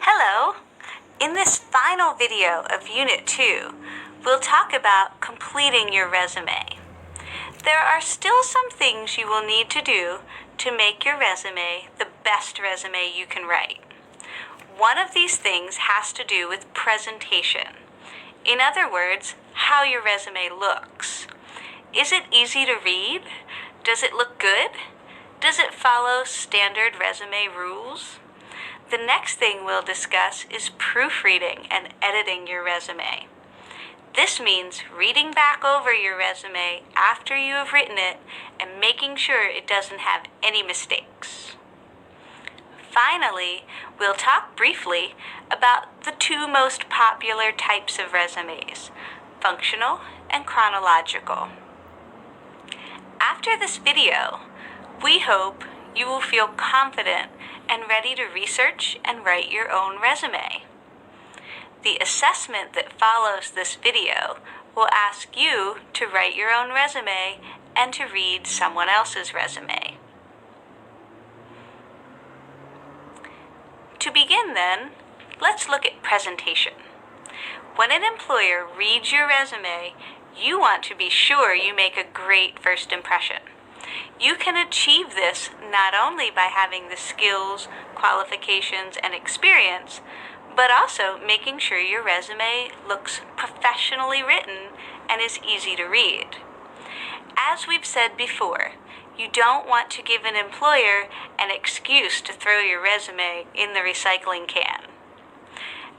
Hello! In this final video of Unit 2, we'll talk about completing your resume. There are still some things you will need to do to make your resume the best resume you can write. One of these things has to do with presentation. In other words, how your resume looks. Is it easy to read? Does it look good? Does it follow standard resume rules? The next thing we'll discuss is proofreading and editing your resume. This means reading back over your resume after you have written it and making sure it doesn't have any mistakes. Finally, we'll talk briefly about the two most popular types of resumes, functional and chronological. After this video, we hope you will feel confident and ready to research and write your own resume. The assessment that follows this video will ask you to write your own resume and to read someone else's resume. To begin then, let's look at presentation. When an employer reads your resume, you want to be sure you make a great first impression. You can achieve this not only by having the skills, qualifications, and experience, but also making sure your resume looks professionally written and is easy to read. As we've said before, you don't want to give an employer an excuse to throw your resume in the recycling can.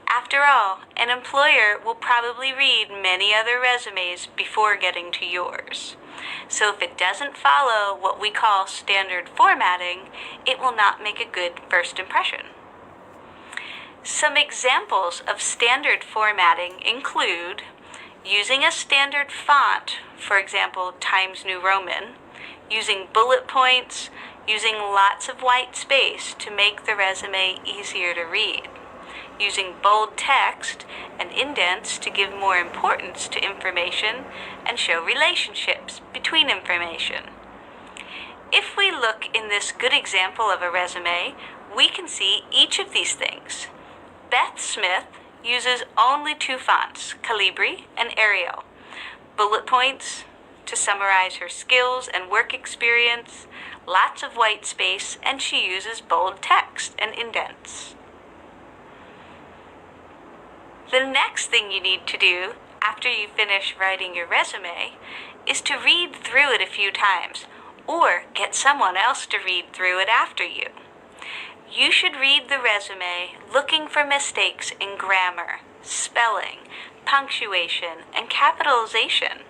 After all, an employer will probably read many other resumes before getting to yours. So if it doesn't follow what we call standard formatting, it will not make a good first impression. Some examples of standard formatting include using a standard font, for example, Times New Roman, using bullet points, using lots of white space to make the resume easier to read, using bold text and indents to give more importance to information and show relationships between information. If we look in this good example of a resume, we can see each of these things. Beth Smith uses only two fonts, Calibri and Arial. Bullet points to summarize her skills and work experience, lots of white space, and she uses bold text and indents. The next thing you need to do after you finish writing your resume is to read through it a few times or get someone else to read through it after you. You should read the resume looking for mistakes in grammar, spelling, punctuation, and capitalization.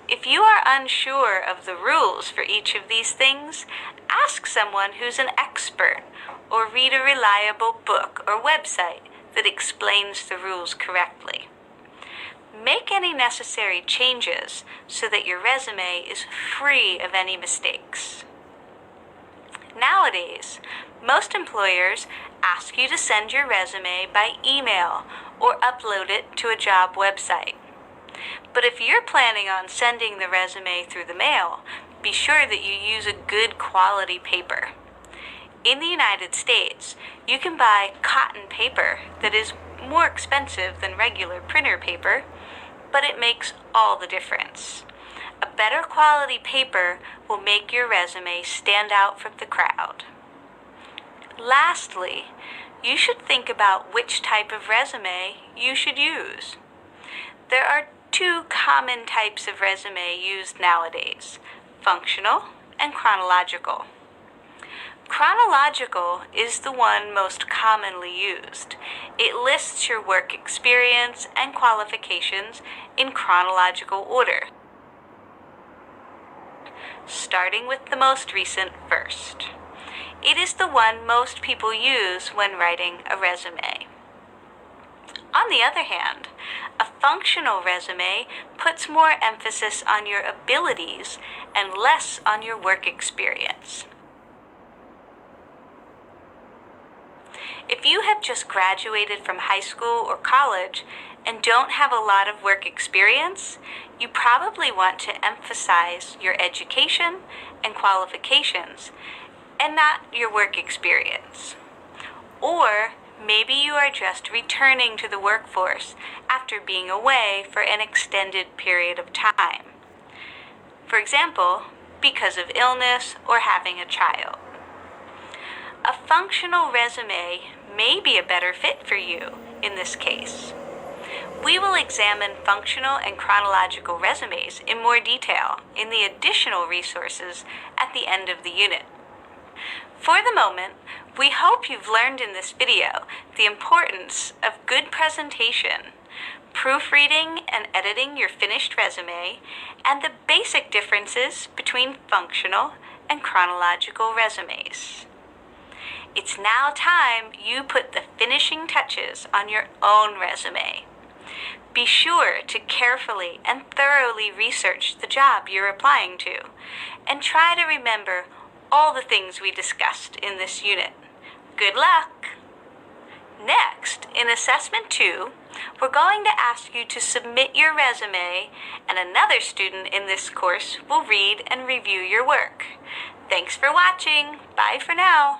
If you are unsure of the rules for each of these things, ask someone who's an expert or read a reliable book or website that explains the rules correctly. Make any necessary changes so that your resume is free of any mistakes. Nowadays, most employers ask you to send your resume by email or upload it to a job website. But if you're planning on sending the resume through the mail, be sure that you use a good quality paper. In the United States, you can buy cotton paper that is more expensive than regular printer paper, but it makes all the difference. A better quality paper will make your resume stand out from the crowd. Lastly, you should think about which type of resume you should use. There are two common types of resume used nowadays, functional and chronological. Chronological is the one most commonly used. It lists your work experience and qualifications in chronological order, starting with the most recent first. It is the one most people use when writing a resume. On the other hand, a functional resume puts more emphasis on your abilities and less on your work experience. If you have just graduated from high school or college and don't have a lot of work experience, you probably want to emphasize your education and qualifications and not your work experience. Or maybe you are just returning to the workforce after being away for an extended period of time. For example, because of illness or having a child. A functional resume may be a better fit for you in this case. We will examine functional and chronological resumes in more detail in the additional resources at the end of the unit. For the moment, we hope you've learned in this video the importance of good presentation, proofreading and editing your finished resume, and the basic differences between functional and chronological resumes. It's now time you put the finishing touches on your own resume. Be sure to carefully and thoroughly research the job you're applying to, and try to remember all the things we discussed in this unit. Good luck! Next, in Assessment 2, we're going to ask you to submit your resume, and another student in this course will read and review your work. Thanks for watching. Bye for now.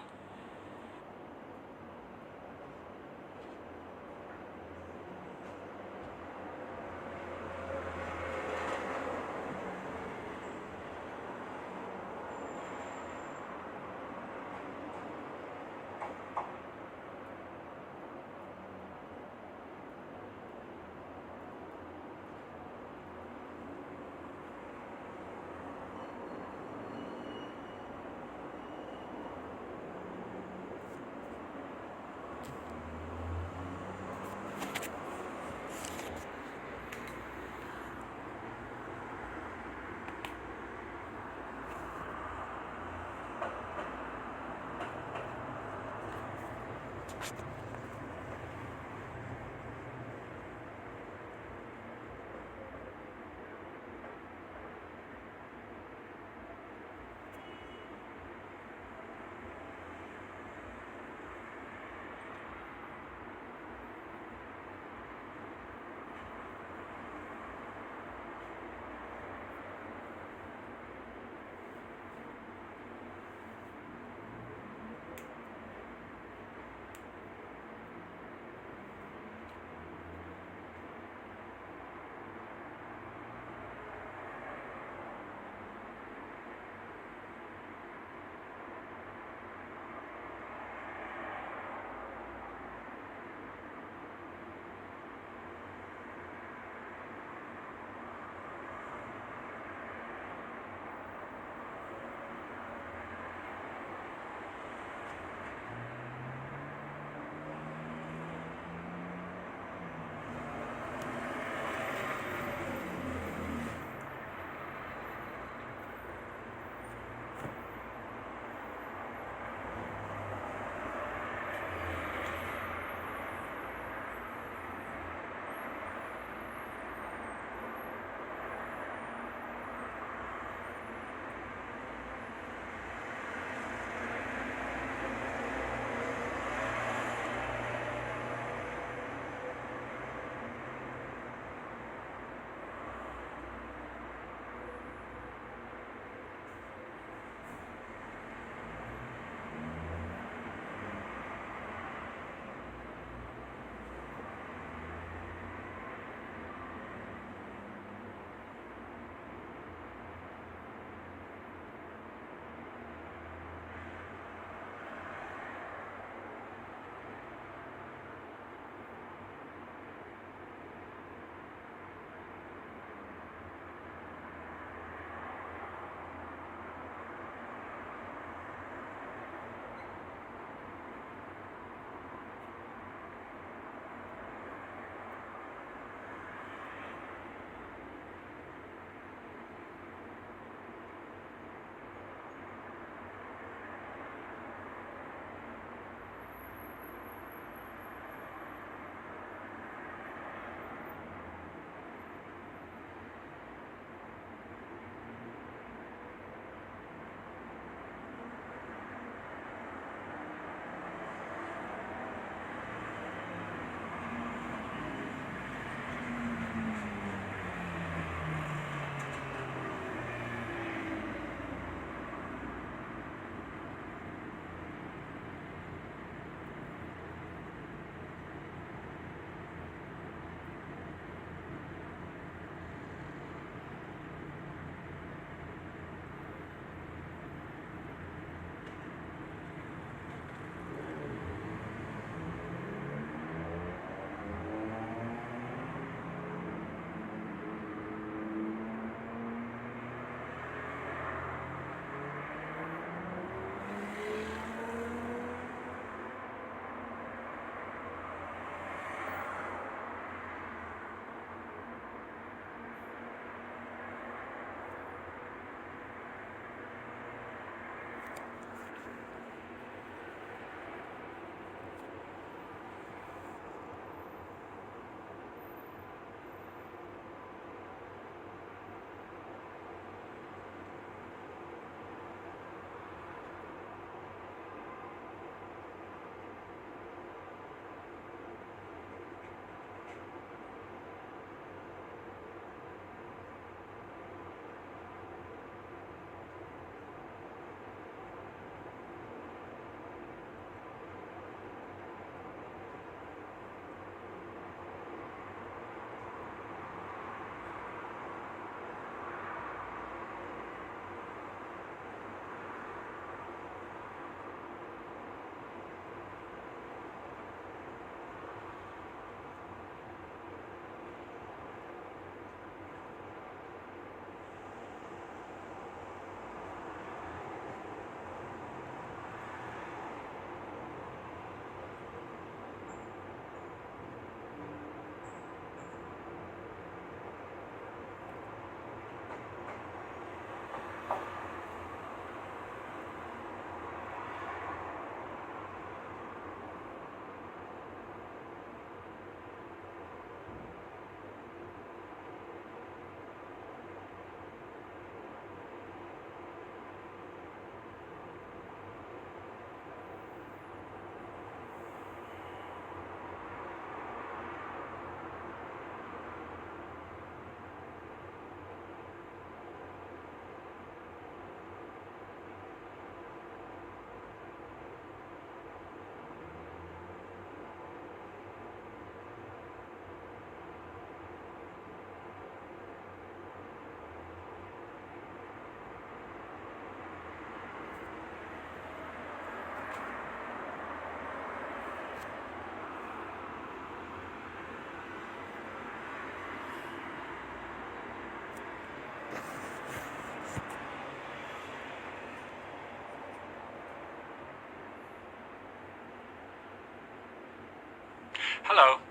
Hello.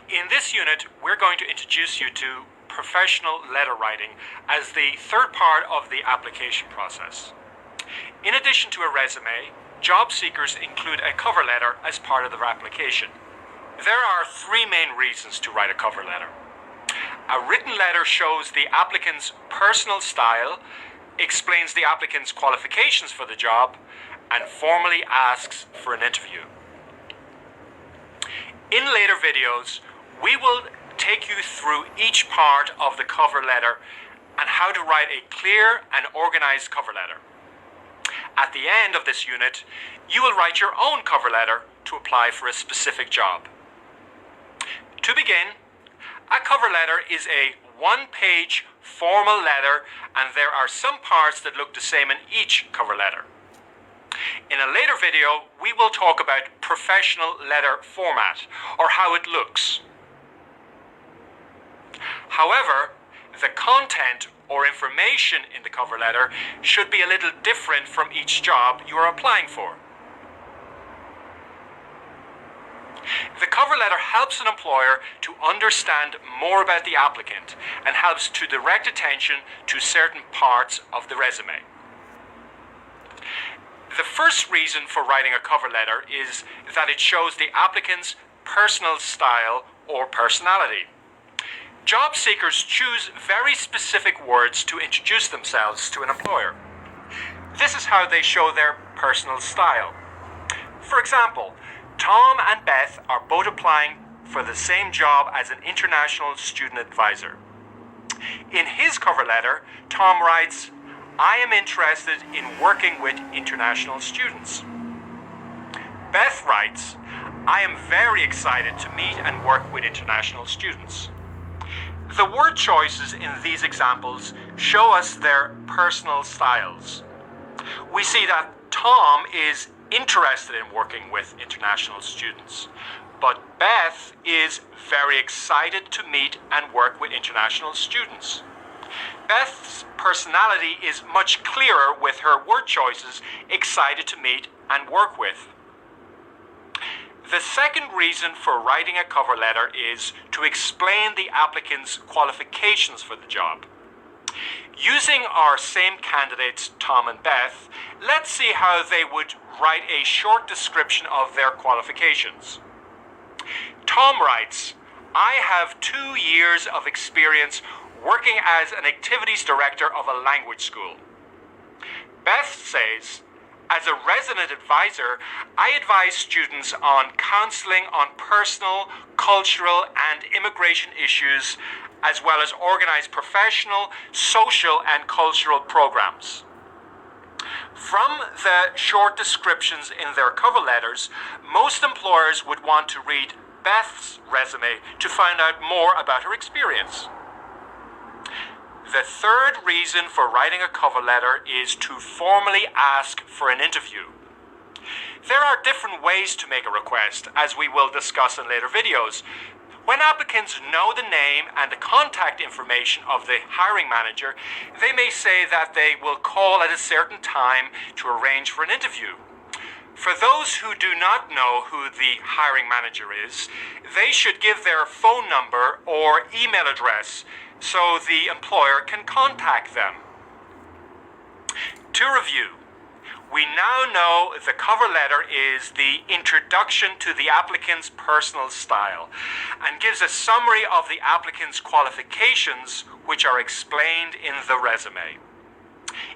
In this unit, we're going to introduce you to professional letter writing as the third part of the application process. In addition to a resume, job seekers include a cover letter as part of their application. There are three main reasons to write a cover letter. A written letter shows the applicant's personal style, explains the applicant's qualifications for the job, and formally asks for an interview. In later videos, we will take you through each part of the cover letter and how to write a clear and organized cover letter. At the end of this unit, you will write your own cover letter to apply for a specific job. To begin, a cover letter is a one-page formal letter, and there are some parts that look the same in each cover letter. In a later video, we will talk about professional letter format, or how it looks. However, the content or information in the cover letter should be a little different from each job you are applying for. The cover letter helps an employer to understand more about the applicant and helps to direct attention to certain parts of the resume. The first reason for writing a cover letter is that it shows the applicant's personal style or personality. Job seekers choose very specific words to introduce themselves to an employer. This is how they show their personal style. For example, Tom and Beth are both applying for the same job as an international student advisor. In his cover letter, Tom writes, "I am interested in working with international students." Beth writes, "I am very excited to meet and work with international students." The word choices in these examples show us their personal styles. We see that Tom is interested in working with international students, but Beth is very excited to meet and work with international students. Beth's personality is much clearer with her word choices, excited to meet and work with. The second reason for writing a cover letter is to explain the applicant's qualifications for the job. Using our same candidates, Tom and Beth, let's see how they would write a short description of their qualifications. Tom writes, "I have 2 years of experience working as an activities director of a language school." Beth says, "As a resident advisor, I advise students on counseling on personal, cultural, and immigration issues, as well as organize professional, social, and cultural programs." From the short descriptions in their cover letters, most employers would want to read Beth's resume to find out more about her experience. The third reason for writing a cover letter is to formally ask for an interview. There are different ways to make a request, as we will discuss in later videos. When applicants know the name and the contact information of the hiring manager, they may say that they will call at a certain time to arrange for an interview. For those who do not know who the hiring manager is, they should give their phone number or email address so the employer can contact them. To review, we now know the cover letter is the introduction to the applicant's personal style and gives a summary of the applicant's qualifications, which are explained in the resume.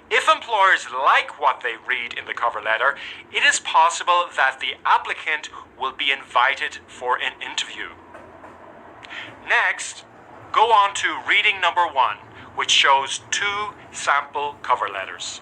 If employers like what they read in the cover letter, it is possible that the applicant will be invited for an interview. Next, go on to reading number 1, which shows 2 sample cover letters.